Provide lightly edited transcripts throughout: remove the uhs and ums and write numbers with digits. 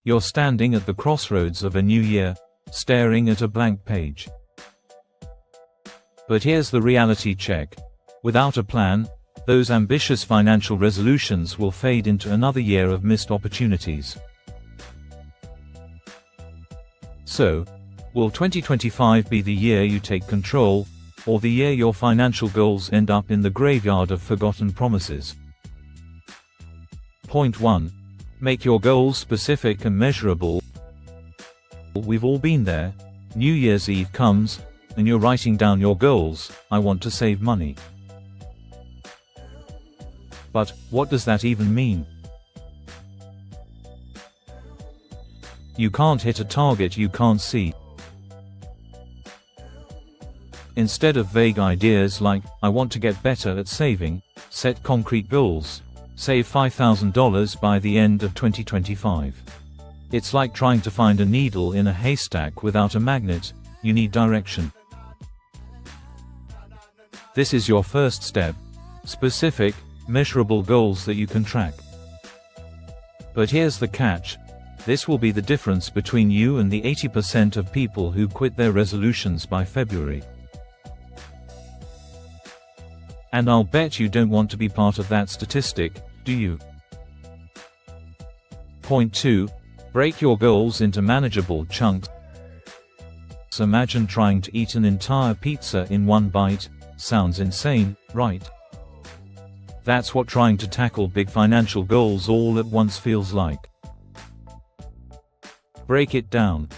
You're standing at the crossroads of a new year, staring at a blank page. But here's the reality check. Without a plan, those ambitious financial resolutions will fade into another year of missed opportunities. So, will 2025 be the year you take control, or the year your financial goals end up in the graveyard of forgotten promises? Point 1. Make your goals specific and measurable. We've all been there. New Year's Eve comes, and you're writing down your goals. I want to save money. But, what does that even mean? You can't hit a target you can't see. Instead of vague ideas like, I want to get better at saving, set concrete goals. Save $5,000 by the end of 2025. It's like trying to find a needle in a haystack without a magnet. You need direction. This is your first step. Specific, measurable goals that you can track. But here's the catch. This will be the difference between you and the 80% of people who quit their resolutions by February. And I'll bet you don't want to be part of that statistic, do you? Point 2. Break your goals into manageable chunks. Imagine trying to eat an entire pizza in one bite. Sounds insane, right? That's what trying to tackle big financial goals all at once feels like. Break it down.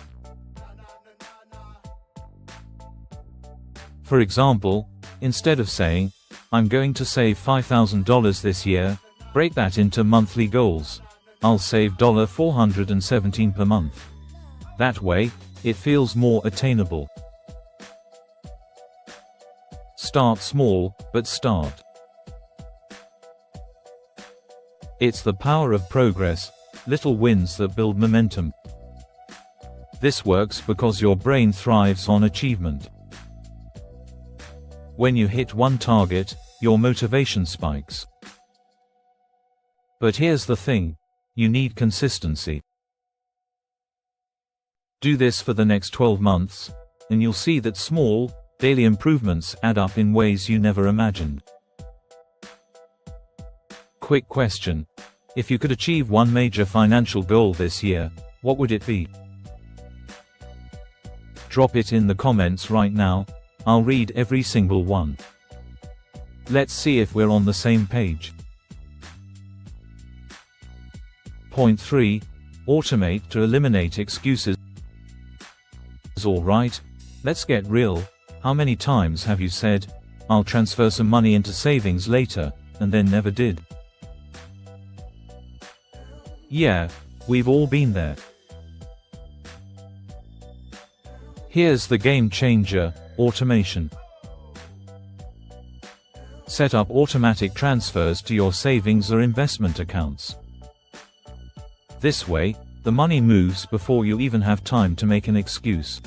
For example, instead of saying, I'm going to save $5,000 this year, break that into monthly goals. I'll save $417 per month. That way, it feels more attainable. Start small, but start. It's the power of progress, little wins that build momentum. This works because your brain thrives on achievement. When you hit one target, your motivation spikes. But here's the thing. You need consistency. Do this for the next 12 months, and you'll see that small, daily improvements add up in ways you never imagined. Quick question. If you could achieve one major financial goal this year, what would it be? Drop it in the comments right now. I'll read every single one. Let's see if we're on the same page. Point 3. Automate to eliminate excuses. Alright, let's get real. How many times have you said, I'll transfer some money into savings later, and then never did? Yeah, we've all been there. Here's the game changer, automation. Set up automatic transfers to your savings or investment accounts. This way, the money moves before you even have time to make an excuse.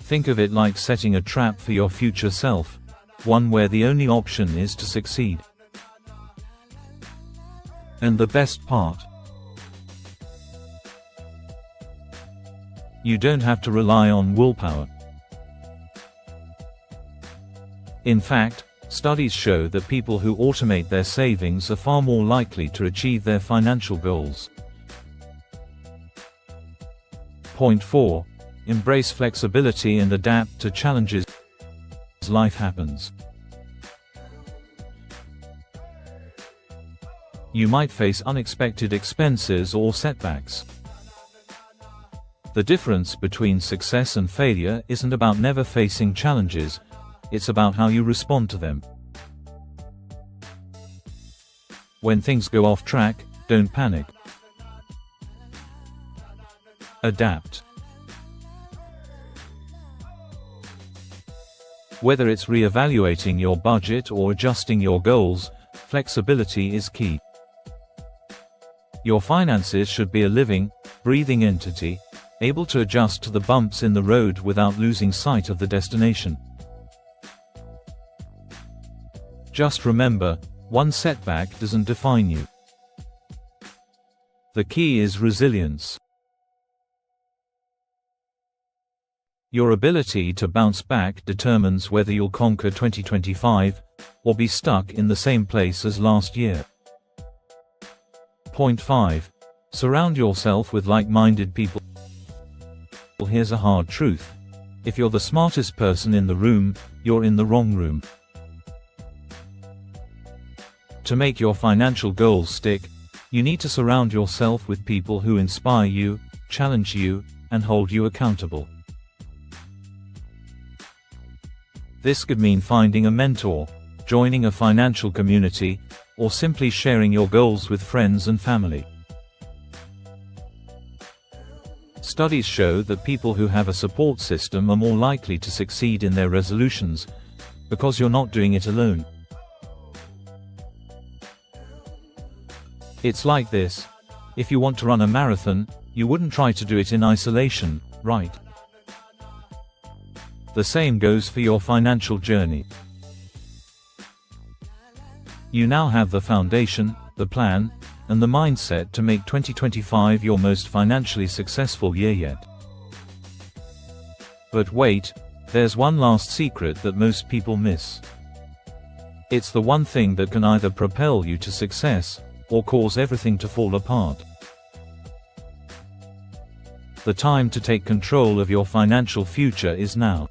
Think of it like setting a trap for your future self, one where the only option is to succeed. And the best part, you don't have to rely on willpower. In fact, studies show that people who automate their savings are far more likely to achieve their financial goals. Point 4. Embrace flexibility and adapt to challenges. Life happens. You might face unexpected expenses or setbacks. The difference between success and failure isn't about never facing challenges, it's about how you respond to them. When things go off track, don't panic. Adapt. Whether it's re-evaluating your budget or adjusting your goals, flexibility is key. Your finances should be a living, breathing entity, able to adjust to the bumps in the road without losing sight of the destination. Just remember, one setback doesn't define you. The key is resilience. Your ability to bounce back determines whether you'll conquer 2025 or be stuck in the same place as last year. Point 5. Surround yourself with like-minded people. Here's a hard truth. If you're the smartest person in the room, you're in the wrong room. To make your financial goals stick, you need to surround yourself with people who inspire you, challenge you, and hold you accountable. This could mean finding a mentor, joining a financial community, or simply sharing your goals with friends and family. Studies show that people who have a support system are more likely to succeed in their resolutions, because you're not doing it alone. It's like this. If you want to run a marathon, you wouldn't try to do it in isolation, right? The same goes for your financial journey. You now have the foundation, the plan, and the mindset to make 2025 your most financially successful year yet. But wait, there's one last secret that most people miss. It's the one thing that can either propel you to success, or cause everything to fall apart. The time to take control of your financial future is now.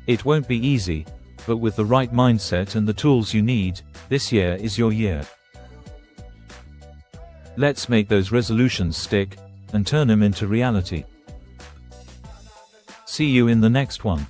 It won't be easy, but with the right mindset and the tools you need, this year is your year. Let's make those resolutions stick, and turn them into reality. See you in the next one.